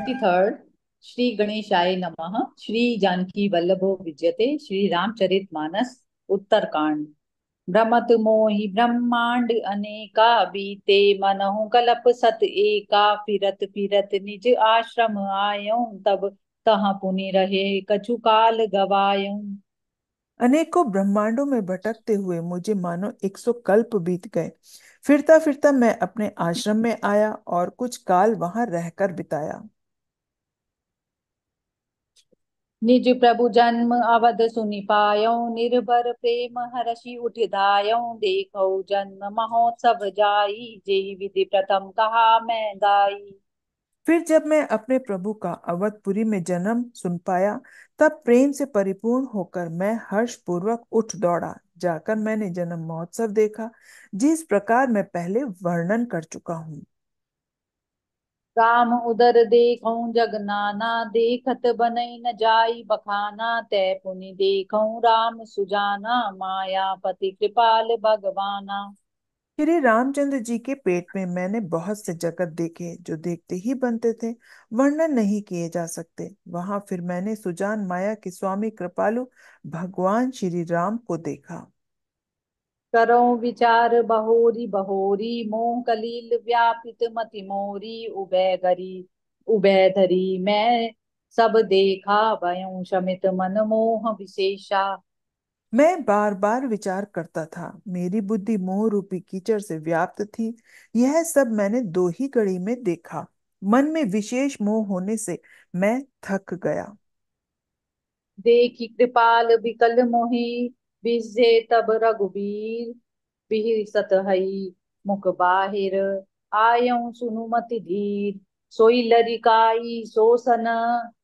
23rd। Shri गणेशाय नमः। श्री जानकी वल्लभो विजयते। श्री रामचरित मानस उत्तरकांड। भ्रमत मोहि ब्रह्मांड अनेका बीते मनहु कलप सत एका फिरत फिरत निज आश्रम आयऊं तब तहाँ पुनि रहे कछु काल गवायऊं। अनेकों ब्रह्मांडों में भटकते हुए मुझे मानो 100 कल्प बीत गए। फिरता फिरता मैं अपने आश्रम में आया और कुछ काल वहां रहकर बिताया। निज प्रभु जन्म अवध सुनि पायौ निर्भर प्रेम हरषि उठ धायौ देखौ जन्म महोत्सव जाई जेहि विधि प्रथम कहा मैं गाई। फिर जब मैं अपने प्रभु का अवधपुरी में जन्म सुन पाया, तब प्रेम से परिपूर्ण होकर मैं हर्ष पूर्वक उठ दौड़ा। जाकर मैंने जन्म महोत्सव देखा, जिस प्रकार मैं पहले वर्णन कर चुका हूँ। राम उदर देखौ जग नाना देखत बनई न जाई बखाना तै पुनि देखौ राम सुजाना मायापति कृपाल भगवाना। श्री रामचंद्र जी के पेट में मैंने बहुत से जगत देखे जो देखते ही बनते थे, वर्णन नहीं किए जा सकते। वहां फिर मैंने सुजान माया के स्वामी कृपालु भगवान श्री राम को देखा। करो विचार बहोरी बहोरी मोह कलील व्यापित मति मोरी उभय धरी मैं सब देखा भयं शमित मन मोह विशेषा। मैं बार बार विचार करता था, मेरी बुद्धि मोह रूपी कीचड़ से व्याप्त थी। यह सब मैंने दो ही घड़ी में देखा। मन में विशेष मोह होने से मैं थक गया। देखी कृपाल विकल मोहि विजे तब रघुबीर बिहसत हई मुख बाहिर आयऊं सुनुमति धीर सोई लरिकाई सोसन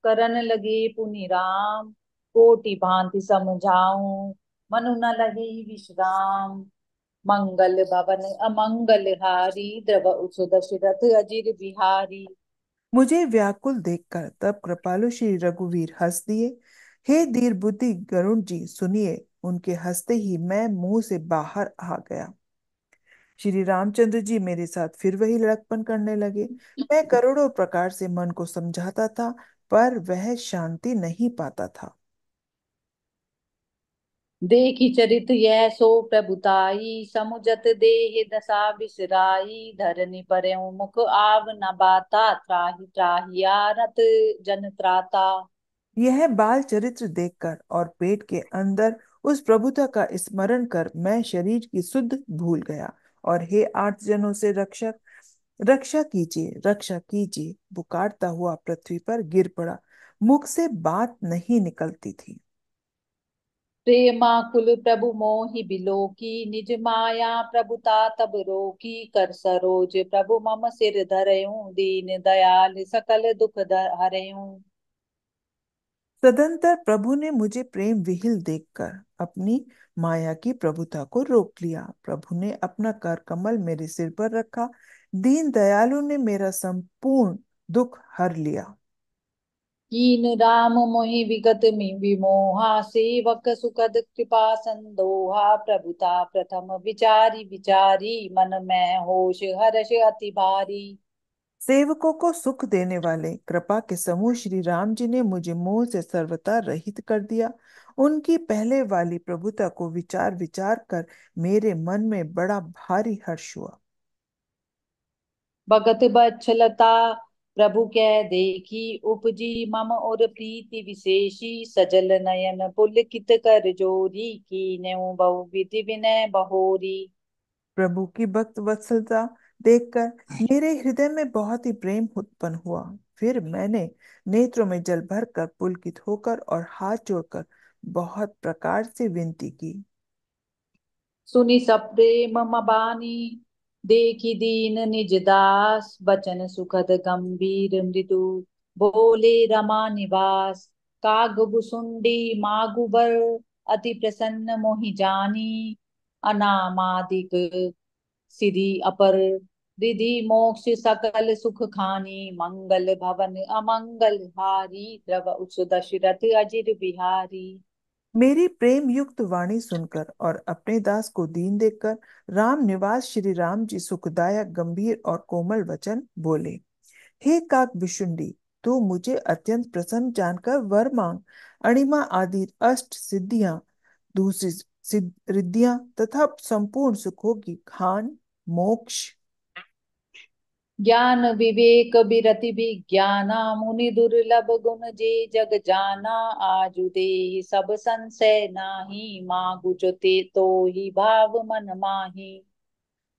करन लगे पुनि राम कोटि भांति समझाऊं मनु न लगी विश्राम। मंगल भवन अमंगल हारी द्रव उस दशरथ अजिर बिहारी। मुझे व्याकुल देखकर तब कृपालु श्री रघुवीर हंस दिए। हे धीर बुद्धि गरुण जी, सुनिए। उनके हंसते ही मैं मुंह से बाहर आ गया। श्री रामचंद्र जी मेरे साथ फिर वही लड़कपन करने लगे। मैं करोड़ों प्रकार से मन को समझाता था, पर वह शांति नहीं पाता था। देखी चरित यह सो प्रभुताई समुझत देह दशा बिसराई धरनी पर्यो मुख आव न बाता त्राहि त्राहिया रत जन त्राता। यह बाल चरित्र देखकर और पेट के अंदर उस प्रभुता का स्मरण कर मैं शरीर की सुध भूल गया। और हे 8 जनों से रक्षक, रक्षा कीजिए, रक्षा कीजिए, पुकारता हुआ पृथ्वी पर गिर पड़ा। मुख से बात नहीं निकलती थी। प्रेमाकुल प्रभु मोहि बिलो की निज माया प्रभुता तब रोकी कर सरोज प्रभु मम सिर धरयूं दीन दयाल सकल दुख हरयूं। तदंतर प्रभु ने मुझे प्रेम विहिल देखकर अपनी माया की प्रभुता को रोक लिया। प्रभु ने अपना कर कमल मेरे सिर पर रखा। दीन दयालु ने मेरा संपूर्ण दुख हर लिया। कीन राम मोहि विगत विमोहा सेवक सुखद कृपा संदोहा प्रभुता प्रथम विचारी विचारी मन में होश हर्ष अति भारी। सेवकों को सुख देने वाले कृपा के समूह श्री राम जी ने मुझे मोह से सर्वथा रहित कर दिया। उनकी पहले वाली प्रभुता को विचार विचार कर मेरे मन में बड़ा भारी हर्ष हुआ। भगत बच्छलता प्रभु कै देखी उपजी मम और प्रीति विशेषी सजल नयन पुलकित कर जोरी कीन्यउ बहु विधि विनय बहोरी। प्रभु की भक्त वत्सलता देखकर मेरे हृदय में बहुत ही प्रेम उत्पन्न हुआ। फिर मैंने नेत्रों में जल भरकर पुलकित होकर और हाथ जोड़कर बहुत प्रकार से विनती की। सुनि सप्रेम मबानी देखी दीन निज दास बचन सुखद गंभीर मृदु बोले रमा निवास कागभुसुंडी मागुबर अति प्रसन्न मोहि जानी अनामादिक सिद्धि अपर रिधि मोक्ष सकल सुख खानी मंगल भवन अमंगल हारी द्रव उस दशरथ अजिर बिहारी। मेरी प्रेम युक्त वाणी सुनकर और अपने दास को दीन देखकर राम निवास श्री राम जी सुखदायक गंभीर और कोमल वचन बोले। हे काक बिशुंडी, तू मुझे अत्यंत प्रसन्न जानकर वर मांग। अणिमा आदि अष्ट सिद्धियां, दूसरी रिद्धियां तथा संपूर्ण सुखों की खान, मोक्ष। ज्ञान विवेक बिरति विज्ञाना मुनि दुर्लभ गुण जे जग जाना। आजु देहि सब संशय नाही मागु जो ते तो ही भाव मन माही।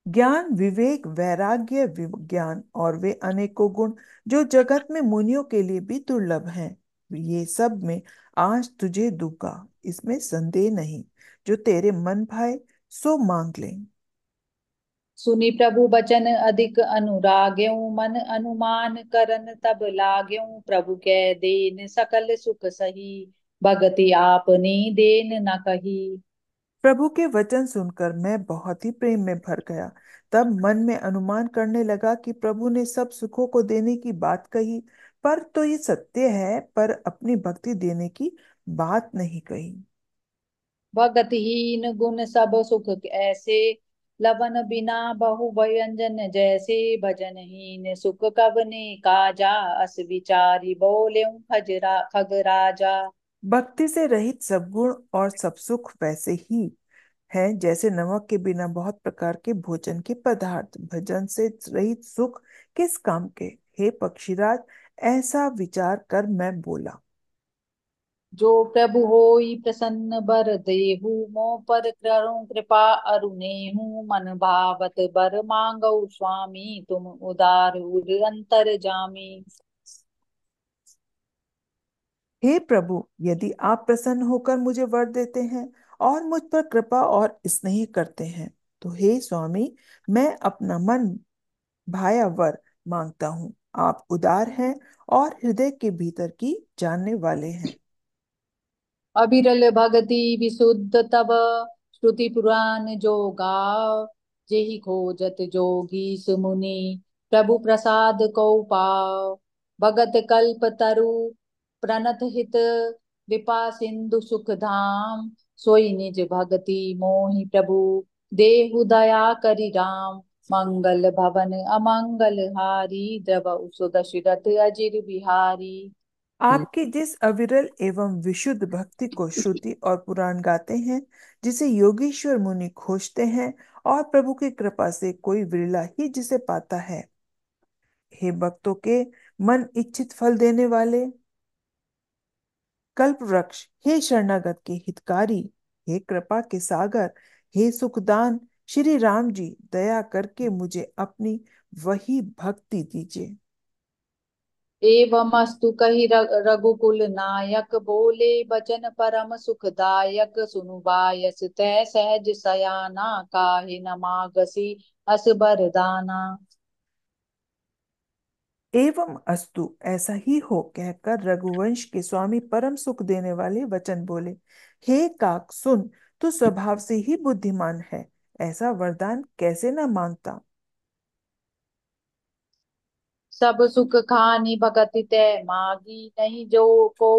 ज्ञान विवेक वैराग्य विज्ञान और वे अनेकों गुण जो जगत में मुनियों के लिए भी दुर्लभ हैं, ये सब में आज तुझे दूंगा, इसमें संदेह नहीं। जो तेरे मन भाए सो मांग ले। सुनि प्रभु बचन अधिक अनुराग्यऊ मन अनुमान करन तब लाग्यऊ। प्रभु कै देन सकल सुख सही भगति आपनी देन न कही। प्रभु के वचन सुनकर मैं बहुत ही प्रेम में भर गया। तब मन में अनुमान करने लगा कि प्रभु ने सब सुखों को देने की बात कही, पर तो ये सत्य है, पर अपनी भक्ति देने की बात नहीं कही। भगतहीन गुण सब सुख ऐसे लवन बिना बहु व्यंजन जैसे। भजनहीन सुख कवने काजा अस विचारी बोलेऊ खजरा खगराजा। भक्ति से रहित सब गुण और सब सुख वैसे ही है जैसे नमक के बिना बहुत प्रकार के भोजन के पदार्थ। भजन से रहित सुख किस काम के। हे पक्षीराज, ऐसा विचार कर मैं बोला। जो प्रभु होई प्रसन्न बर देहु मोह पर करुं कृपा अरुणेहु। मन भावत बर मांगौ स्वामी तुम उदार उर अंतर जामी। हे प्रभु, यदि आप प्रसन्न होकर मुझे वर देते हैं और मुझ पर कृपा और स्नेह करते हैं, तो हे स्वामी, मैं अपना मन भाया वर मांगता हूँ। आप उदार हैं और हृदय के भीतर की जानने वाले हैं। अविरल भगति विशुद्ध तब श्रुति पुराण जो गाव। जेहि खोजत जोगी सुमुनि प्रभु प्रसाद को पाव। भगत कल्प तरु प्रणत हित विपा सिंधु सुख धाम। सोई निज भगति मोहि प्रभु देहु दया करि राम। मंगल भवन अमंगल हारी द्रव सुदशरथ अजिर बिहारी। आपकी जिस अविरल एवं विशुद्ध भक्ति को श्रुति और पुराण गाते हैं, जिसे योगीश्वर मुनि खोजते हैं, और प्रभु की कृपा से कोई विरला ही जिसे पाता है। हे भक्तों के मन इच्छित फल देने वाले कल्प वृक्ष, हे शरणागत के हितकारी, हे कृपा के सागर, हे सुखदान श्री राम जी, दया करके मुझे अपनी वही भक्ति दीजिए। एवमस्तु कहि रघुकुल नायक बोले बचन परम सुखदायक। सुनु बायस तै सहज सयाना काहे न मागसी अस बरदाना। एवं अस्तु, ऐसा ही हो, कहकर रघुवंश के स्वामी परम सुख देने वाले वचन बोले। हे काक सुन, तू स्वभाव से ही बुद्धिमान है, ऐसा वरदान कैसे न मांगता। सब सुख खानी भगति तै मागी नहीं जो को।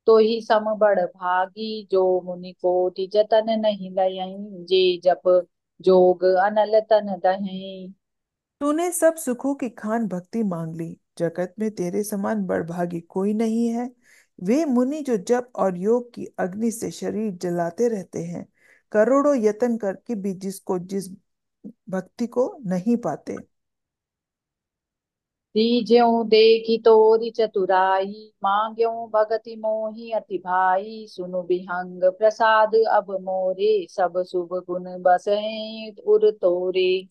तो ही सम बड़ भागी जो मुनि कोटि जतन नहीं लयहीं। जे जप जोग अनल तन दहीं। तूने सब सुखों की खान भक्ति मांग ली। जगत में तेरे समान बड़भागी कोई नहीं है। वे मुनि जो जप और योग की अग्नि से शरीर जलाते रहते हैं, करोड़ों यत्न करके भी जिस भक्ति को नहीं पाते। तीज्यों देखी तोरी चतुराई मांग्यों भगति मोहि अति भाई। सुनु बिहंग प्रसाद अब मोरे सब शुभ गुण बसें उर तोरे।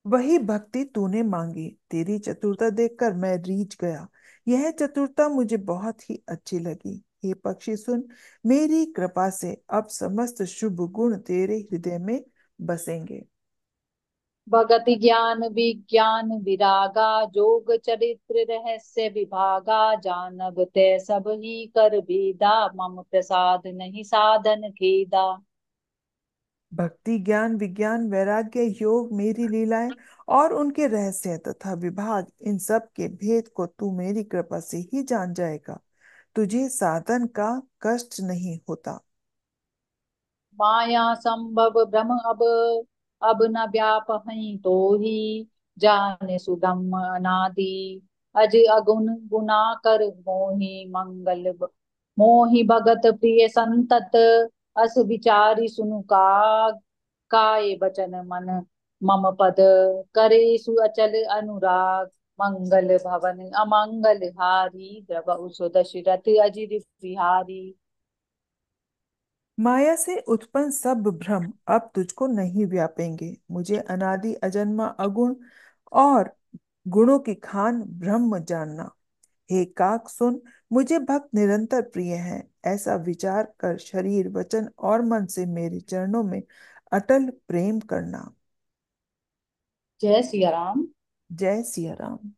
वही भक्ति तूने मांगी, तेरी चतुरता देखकर मैं रीझ गया। यह चतुरता मुझे बहुत ही अच्छी लगी। हे पक्षी सुन, मेरी कृपा से अब समस्त शुभ गुण तेरे हृदय में बसेंगे। भगति ज्ञान विज्ञान विरागा जोग चरित्र रहस्य विभागा। जानब ते सब ही कर बेदा मम प्रसाद नहीं साधन खेदा। भक्ति ज्ञान विज्ञान वैराग्य योग मेरी लीलाएं और उनके रहस्य तथा विभाग, इन सब के भेद को तू मेरी कृपा से ही जान जाएगा। तुझे साधन का कष्ट नहीं होता। माया संभव भ्रम अब न व्यापहीं तो ही जाने सुगम अनादि। अज अगुन गुना कर मोहि भगत प्रिय संतत। अस विचारी सुनु काए बचन मन मम पद। करे सु अचल अनुराग मंगल भवन अमंगल हारी। द्रवहु सो दशरथ अजिर बिहारी। माया से उत्पन्न सब भ्रम अब तुझको नहीं व्यापेंगे। मुझे अनादि अजन्मा अगुण और गुणों की खान ब्रह्म जानना। हे काक सुन, मुझे भक्त निरंतर प्रिय है। ऐसा विचार कर शरीर वचन और मन से मेरे चरणों में अटल प्रेम करना। जय सिया राम। जय सिया राम।